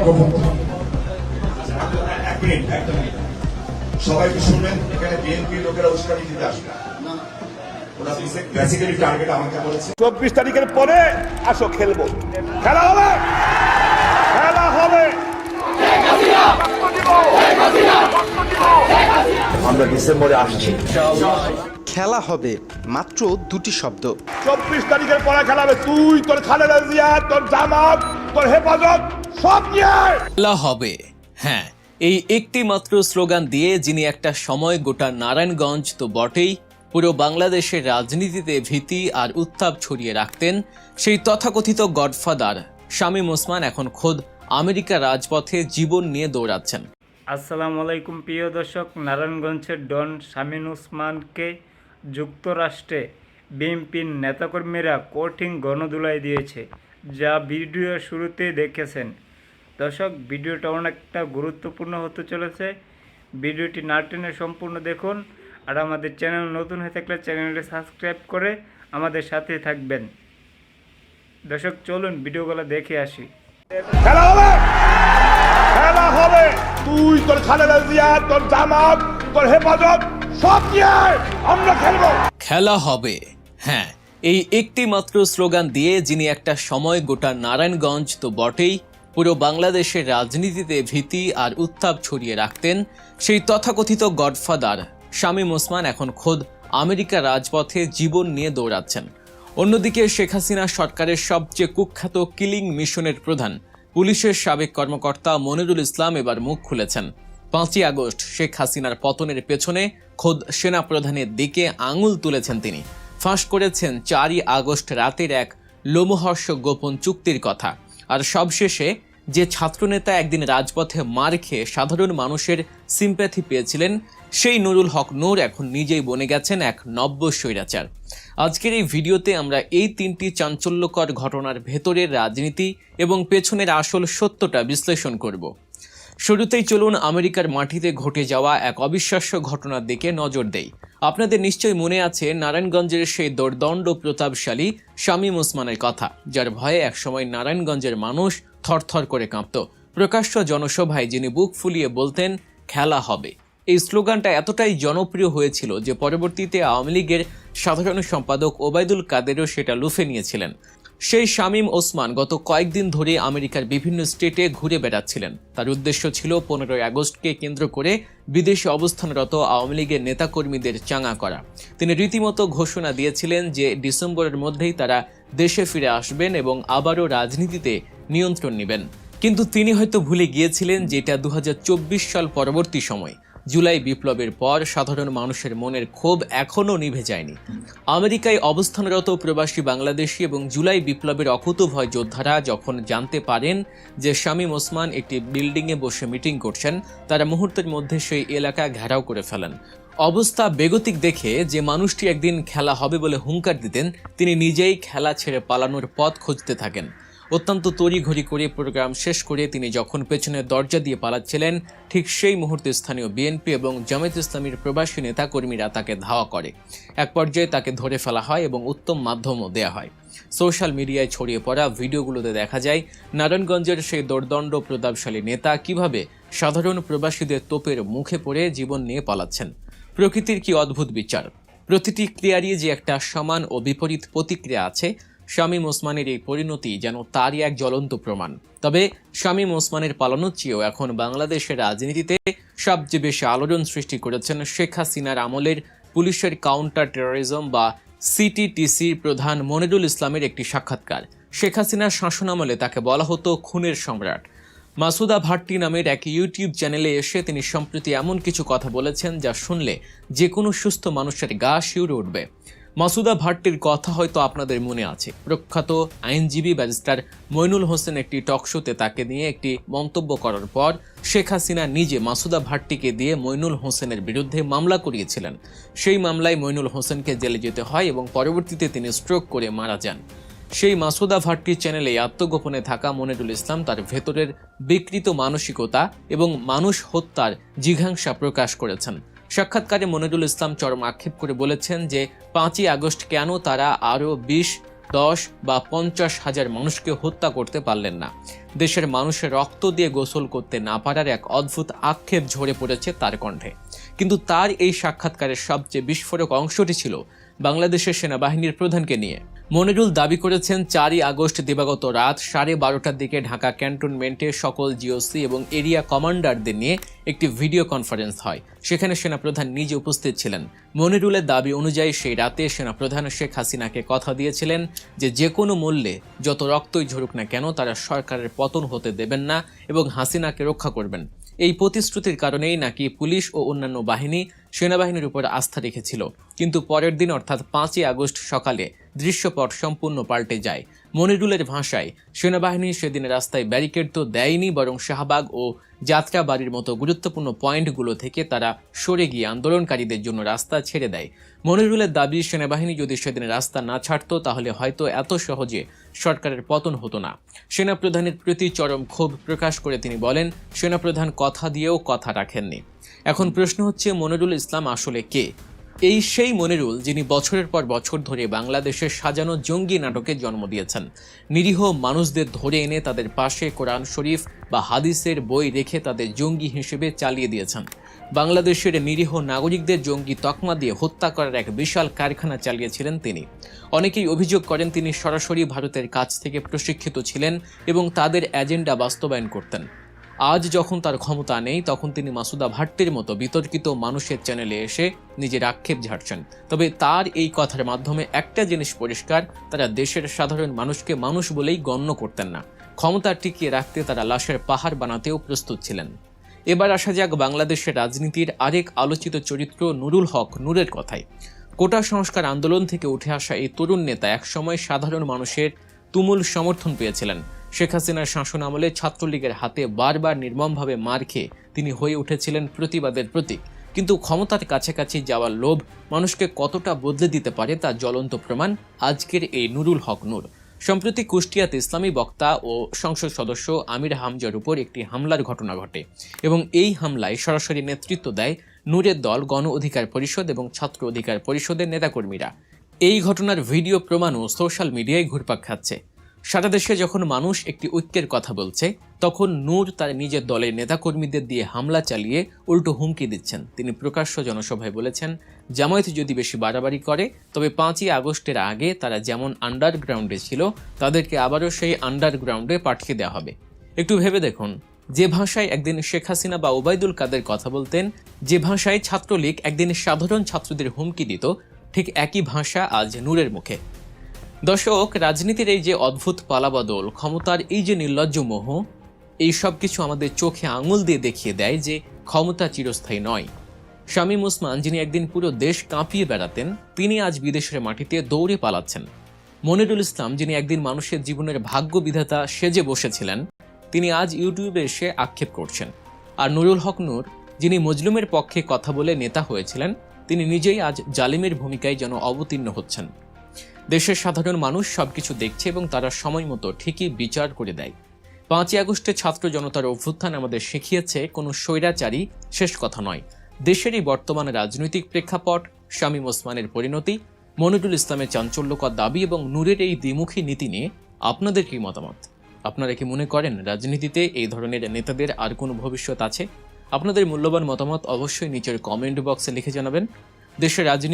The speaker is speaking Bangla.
গোপন। সবাই কি শুনবেন? এখানে বিএনপির লোকেরা উস্কানি দিতে আসবে না, ওরা বেসিক্যালি টার্গেট আমাকে বলেছে 24 তারিখের পরে আসো খেলবো, খেলা হবে, খেলা হবে। আমরা ডিসেম্বরে আসছি, খেলা হবে, মাত্র দুটি শব্দ। 24 তারিখের পরে খেলা হবে। তুই তোর খালেদা জিয়া, তোর জামাত, তোর হেফাজত সব নিয়ে খেলা হবে। হ্যাঁ, এই একটি মাত্র স্লোগান দিয়ে যিনি একটা সময় গোটা নারায়ণগঞ্জ তো বটেই, পুরো বাংলাদেশের রাজনীতিতে ভীতি আর উত্তাপ ছড়িয়ে রাখতেন, সেই তথাকথিত গডফাদার শামীম ওসমান এখন খোদ আমেরিকা রাজপথে জীবন নিয়ে দৌড়াচ্ছেন। আসসালামু আলাইকুম প্রিয় দর্শক, নারায়ণগঞ্জের ডন শামীম ওসমানকে যুক্তরাষ্ট্রে বিএনপির নেতাকর্মীরা কঠিন গণধুলাই দিয়েছে, যা ভিডিওর শুরুতেই দেখেছেন। দর্শক, ভিডিওটা অনেকটা গুরুত্বপূর্ণ হতে চলেছে, ভিডিওটি না টেনে সম্পূর্ণ দেখুন। আর আমাদের চ্যানেল নতুন হয়ে থাকলে চ্যানেলটি সাবস্ক্রাইব করে আমাদের সাথে থাকবেন। দর্শক, চলুন ভিডিওগুলো দেখে আসি। খেলা হবে, খেলা হবে। তুই তোর খালেদা জিয়া, তোর জামাত, তোর হেফাজত সব নিয়ে আমরা খেলবো, খেলা হবে। হ্যাঁ, এই একটি মাত্র স্লোগান দিয়ে যিনি একটা সময় গোটা নারায়ণগঞ্জ তো বটেই, পুরো বাংলাদেশের রাজনীতিতে ভীতি আর উত্তাপ ছড়িয়ে রাখতেন, সেই তথাকথিত গডফাদার শামীম ওসমান এখন খোদ আমেরিকা রাজপথে জীবন নিয়ে দৌড়াচ্ছেন। অন্যদিকে শেখ হাসিনা সরকারের সবচেয়ে কুখ্যাত কিলিং মিশনের প্রধান পুলিশের সাবেক কর্মকর্তা মনিরুল ইসলাম এবার মুখ খুলেছেন। 5ই আগস্ট শেখ হাসিনার পতনের পেছনে খোদ সেনাপ্রধানের দিকে আঙুল তুলেছেন তিনি। ফাঁস করেছেন 4ই আগস্ট রাতের এক লোমহর্ষক গোপন চুক্তির কথা। আর সবশেষে যে ছাত্রনেতা একদিন রাজপথে মার খেয়ে সাধারণ মানুষের সিম্প্যাথি পেয়েছিলেন, সেই নুরুল হক নূর এখন নিজেই বনে গেছেন এক নব্য স্বৈরাচার। আজকের এই ভিডিওতে আমরা এই 3টি চাঞ্চল্যকর ঘটনার ভেতরের রাজনীতি এবং পেছনের আসল সত্যটা বিশ্লেষণ করব। শুরুতেই চলুন আমেরিকার মাটিতে ঘটে যাওয়া এক অবিশ্বাস্য ঘটনার দিকে নজর দেই। আপনাদের নিশ্চয়ই মনে আছে নারায়ণগঞ্জের সেই দোর্দণ্ড প্রতাপশালী শামীম ওসমানের কথা, যার ভয়ে একসময় নারায়ণগঞ্জের মানুষ থরথর করে কাঁপত। প্রকাশ্য জনসভায় যিনি বুক ফুলিয়ে বলতেন খেলা হবে, এই স্লোগানটা এতটাই জনপ্রিয় হয়েছিল যে পরবর্তীতে আওয়ামী লীগের সাধারণ সম্পাদক ওবায়দুল কাদেরও সেটা লুফে নিয়েছিলেন। সেই শামীম ওসমান গত কয়েকদিন ধরে আমেরিকার বিভিন্ন স্টেটে ঘুরে বেড়াচ্ছিলেন। তার উদ্দেশ্য ছিল 15ই আগস্টকে কেন্দ্র করে বিদেশে অবস্থানরত আওয়ামী লীগের নেতাকর্মীদের চাঙা করা। তিনি রীতিমতো ঘোষণা দিয়েছিলেন যে ডিসেম্বরের মধ্যেই তারা দেশে ফিরে আসবেন এবং আবারও রাজনীতিতে নিয়ন্ত্রণ নেবেন। কিন্তু তিনি হয়তো ভুলে গিয়েছিলেন যে এটা 2024 সাল পরবর্তী সময়। জুলাই বিপ্লবের পর সাধারণ মানুষের মনের ক্ষোভ এখনও নিভে যায়নি। আমেরিকায় অবস্থানরত প্রবাসী বাংলাদেশি এবং জুলাই বিপ্লবের অকুতভয় যোদ্ধারা যখন জানতে পারেন যে শামীম ওসমান একটি বিল্ডিংয়ে বসে মিটিং করছেন, তারা মুহূর্তের মধ্যে সেই এলাকা ঘেরাও করে ফেলেন। অবস্থা বেগতিক দেখে যে মানুষটি একদিন খেলা হবে বলে হুঙ্কার দিতেন, তিনি নিজেই খেলা ছেড়ে পালানোর পথ খুঁজতে থাকেন। অত্যন্ত তড়িঘড়ি করে প্রোগ্রাম শেষ করে তিনি যখন পেছনের দরজা দিয়ে পালাচ্ছিলেন, ঠিক সেই মুহূর্তে স্থানীয় বিএনপি এবং জামায়াত ইসলামীর প্রবাসী নেতাকর্মীরা তাকে ধাওয়া করে। এক পর্যায়ে তাকে ধরে ফেলা হয় এবং উত্তম মাধ্যমও দেয়া হয়। সোশ্যাল মিডিয়ায় ছড়িয়ে পড়া ভিডিওগুলোতে দেখা যায় নারায়ণগঞ্জের সেই দোর্দণ্ড প্রতাপশালী নেতা কিভাবে সাধারণ প্রবাসীদের তোপের মুখে পড়ে জীবন নিয়ে পালাচ্ছেন। প্রকৃতির কি অদ্ভুত বিচার! প্রতিটি ক্রিয়ারই যে একটা সমান ও বিপরীত প্রতিক্রিয়া আছে, শামীম ওসমানের এই পরিণতি যেন তারই এক জ্বলন্ত প্রমাণ। তবে শামীম ওসমানের পালানোর চেয়েও এখন বাংলাদেশের রাজনীতিতে সবচেয়ে বেশি আলোড়ন সৃষ্টি করেছেন শেখ হাসিনার আমলের পুলিশের কাউন্টার টেরোরিজম বা সিটিটিসির প্রধান মনিরুল ইসলামের একটি সাক্ষাৎকার। শেখ হাসিনার শাসনামলে তাকে বলা হতো খুনের সম্রাট। মাসুদা ভাট্টি নামের এক ইউটিউব চ্যানেলে এসে তিনি সম্প্রতি এমন কিছু কথা বলেছেন যা শুনলে যে কোনো সুস্থ মানুষের গা শিউরে উঠবে। মাসুদা ভাট্টির কথা হয়তো আপনাদের মনে আছে। প্রখ্যাত আইনজীবী ব্যারিস্টার মইনুল হোসেন একটি টকশোতে তাকে নিয়ে একটি মন্তব্য করার পর শেখ হাসিনা নিজে মাসুদা ভাট্টিকে দিয়ে মইনুল হোসেনের বিরুদ্ধে মামলা করিয়েছিলেন। সেই মামলায় মইনুল হোসেনকে জেলে যেতে হয় এবং পরবর্তীতে তিনি স্ট্রোক করে মারা যান। সেই মাসুদা ভাট্টির চ্যানেলে আত্মগোপনে থাকা মনিরুল ইসলাম তার ভেতরের বিকৃত মানসিকতা এবং মানুষ হত্যার জিঘাংসা প্রকাশ করেছেন। সাক্ষাৎকারে মনিরুল ইসলাম চরম আক্ষেপ করে বলেছেন যে 5ই আগস্ট কেন তারা আরও 20 10 বা 50,000 মানুষকে হত্যা করতে পারলেন না। দেশের মানুষের রক্ত দিয়ে গোসল করতে না পারার এক অদ্ভুত আক্ষেপ ঝরে পড়েছে তার কণ্ঠে। কিন্তু তার এই সাক্ষাৎকারের সবচেয়ে বিস্ফোরক অংশটি ছিল বাংলাদেশের সেনাবাহিনীর প্রধানকে নিয়ে। মনিরুল দাবি করেছেন 4ই আগস্ট দিবাগত রাত 12:30টার দিকে ঢাকা ক্যান্টনমেন্টে সকল জিওসি এবং এরিয়া কমান্ডারদের নিয়ে একটি ভিডিও কনফারেন্স হয়। সেখানে সেনাপ্রধান নিজে উপস্থিত ছিলেন। মনিরুলের দাবি অনুযায়ী সেই রাতে সেনাপ্রধান শেখ হাসিনাকে কথা দিয়েছিলেন যে কোনো মূল্যে যত রক্তই ঝরুক না কেন তারা সরকারের পতন হতে দেবেন না এবং হাসিনাকে রক্ষা করবেন। এই প্রতিশ্রুতির কারণেই নাকি পুলিশ ও অন্যান্য বাহিনী সেনাবাহিনীর উপর আস্থা রেখেছিল। কিন্তু পরের দিন অর্থাৎ 5ই আগস্ট সকালে দৃশ্যপট সম্পূর্ণ পাল্টে যায়। মনিরুলের ভাষায় সেনাবাহিনী সেদিন রাস্তায় ব্যারিকেড তো দেয়নি, বরং শাহবাগ ও যাত্রাবাড়ির মতো গুরুত্বপূর্ণ পয়েন্টগুলো থেকে তারা সরে গিয়ে আন্দোলনকারীদের জন্য রাস্তা ছেড়ে দেয়। মনিরুলের দাবি, সেনাবাহিনী যদি সেদিন রাস্তা না ছাড়তো তাহলে হয়তো এত সহজে সরকারের পতন হতো না। সেনাপ্রধানের প্রতি চরম ক্ষোভ প্রকাশ করে তিনি বলেন, সেনাপ্রধান কথা দিয়েও কথা রাখেননি। এখন প্রশ্ন হচ্ছে, মনিরুল ইসলাম আসলে কে? এই সেই মনিরুল যিনি বছরের পর বছর ধরে বাংলাদেশের সাজানো জঙ্গি নাটকে জন্ম দিয়েছেন। নিরীহ মানুষদের ধরে এনে তাদের পাশে কোরআন শরীফ বা হাদিসের বই রেখে তাদের জঙ্গি হিসেবে চালিয়ে দিয়েছেন। বাংলাদেশের নিরীহ নাগরিকদের জঙ্গি তকমা দিয়ে হত্যা করার এক বিশাল কারখানা চালিয়েছিলেন তিনি। অনেকেই অভিযোগ করেন তিনি সরাসরি ভারতের কাছ থেকে প্রশিক্ষিত ছিলেন এবং তাদের এজেন্ডা বাস্তবায়ন করতেন। আজ যখন তার ক্ষমতা নেই, তখন তিনি মাসুদা ভাট্টির মতো বিতর্কিত মানুষের চ্যানেলে এসে নিজের আক্ষেপ ঝাড়ছেন। তবে তার এই কথার মাধ্যমে একটা জিনিস পরিষ্কার, তারা দেশের সাধারণ মানুষকে মানুষ বলেই গণ্য করতেন না। ক্ষমতা টিকিয়ে রাখতে তারা লাশের পাহাড় বানাতেও প্রস্তুত ছিলেন। এবার আসা যাক বাংলাদেশের রাজনীতির আরেক আলোচিত চরিত্র নুরুল হক নূরের কথায়। কোটা সংস্কার আন্দোলন থেকে উঠে আসা এই তরুণ নেতা একসময় সাধারণ মানুষের তুমুল সমর্থন পেয়েছিলেন। শেখ হাসিনার শাসন আমলে ছাত্রলীগের হাতে বারবার নির্মমভাবে মার খেয়ে তিনি হয়ে উঠেছিলেন প্রতিবাদের প্রতীক। কিন্তু ক্ষমতার কাছাকাছি যাওয়ার লোভ মানুষকে কতটা বদলে দিতে পারে তা জ্বলন্ত প্রমাণ আজকের এই নুরুল হক নূর। সম্প্রতি কুষ্টিয়াতে ইসলামী বক্তা ও সংসদ সদস্য আমির হামজার উপর একটি হামলার ঘটনা ঘটে এবং এই হামলায় সরাসরি নেতৃত্ব দেয় নূরের দল, গণ অধিকার পরিষদ এবং ছাত্র অধিকার পরিষদের নেতাকর্মীরা। এই ঘটনার ভিডিও প্রমাণও সোশ্যাল মিডিয়ায় ঘুরপাক খাচ্ছে। সারা দেশে যখন মানুষ একটি ঐক্যের কথা বলছে, তখন নূর তার নিজের দলের নেতাকর্মীদের দিয়ে হামলা চালিয়ে উল্টো হুমকি দিচ্ছেন। তিনি প্রকাশ্য জনসভায় বলেছেন, জামায়াত যদি বেশি বাড়াবাড়ি করে তবে 5ই আগস্টের আগে তারা যেমন আন্ডারগ্রাউন্ডে ছিল তাদেরকে আবারও সেই আন্ডারগ্রাউন্ডে পাঠিয়ে দেওয়া হবে। একটু ভেবে দেখুন, যে ভাষায় একদিন শেখ হাসিনা বা ওবায়দুল কাদের কথা বলতেন, যে ভাষায় ছাত্রলীগ একদিন সাধারণ ছাত্রদের হুমকি দিত, ঠিক একই ভাষা আজ নূরের মুখে। দর্শক, রাজনীতির এই যে অদ্ভুত পালাবদল, ক্ষমতার এই যে নির্লজ্জ মোহ, এই সব কিছু আমাদের চোখে আঙুল দিয়ে দেখিয়ে দেয় যে ক্ষমতা চিরস্থায়ী নয়। শামীম ওসমান, যিনি একদিন পুরো দেশ কাঁপিয়ে বেড়াতেন, তিনি আজ বিদেশের মাটিতে দৌড়ে পালাচ্ছেন। মনিরুল ইসলাম, যিনি একদিন মানুষের জীবনের ভাগ্য বিধাতা সেজে বসেছিলেন, তিনি আজ ইউটিউবে এসে আক্ষেপ করছেন। আর নুরুল হক নূর, যিনি মজলুমের পক্ষে কথা বলে নেতা হয়েছিলেন, তিনি নিজেই আজ জালিমের ভূমিকায় যেন অবতীর্ণ হচ্ছেন। দেশের সাধারণ মানুষ সবকিছু দেখছে এবং তারা সময় মতো ঠিকই বিচার করে দেয়। 5ই আগস্টে ছাত্র জনতার অভ্যুত্থান আমাদের শিখিয়েছে কোনো স্বৈরাচারী শেষ কথা নয়। দেশের এই বর্তমান রাজনৈতিক প্রেক্ষাপট, শামীম ওসমানের পরিণতি, মনিরুল ইসলামের চাঞ্চল্যকর দাবি এবং নূরের এই দ্বিমুখী নীতি নিয়ে আপনাদের কি মতামত? আপনারা কি মনে করেন রাজনীতিতে এই ধরনের নেতাদের আর কোনো ভবিষ্যৎ আছে? আপনাদের মূল্যবান মতামত অবশ্যই নিচের কমেন্ট বক্সে লিখে জানাবেন। দেশের রাজনীতি